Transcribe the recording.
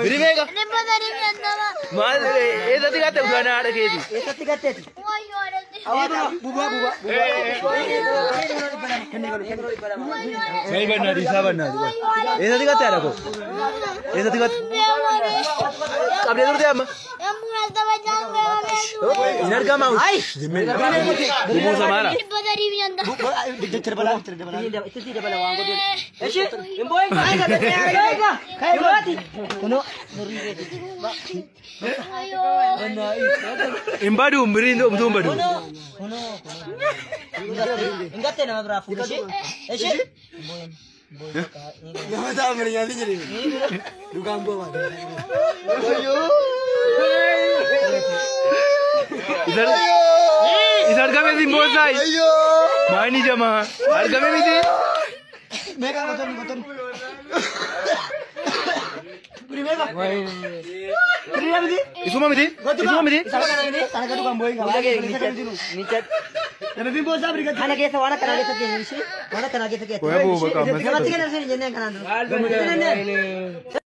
Birimega. Mal esa tigate usana ada kedi. Esa tigate. Saya benar di sana benar. Esa tigate ada kok. Esa tigate. Abdi dulu dia mah. Inar ka mau. Bubu samara. Itu tidak bala wango dia. Eshi, emboy kai ka dia. Kai berarti. Kuno nuri dia. Imbadu merindo mtumbadu. Kuno. Enggak teh nama berapa? Eshi. Nama tak meringan jadi. Dugambo mah. इधर का में भी बहुत साई मायनी जमा हर का में भी थी मैं का बतन प्रिया भी थी इसमें भी थी sana ka dugambo inga lagi नीचे मैं भी बहुत सारी खाना कैसे वाला करा ले सकते हैं नीचे वाला करा के सकते हैं वो है वो काम मत के नरसे जने खाना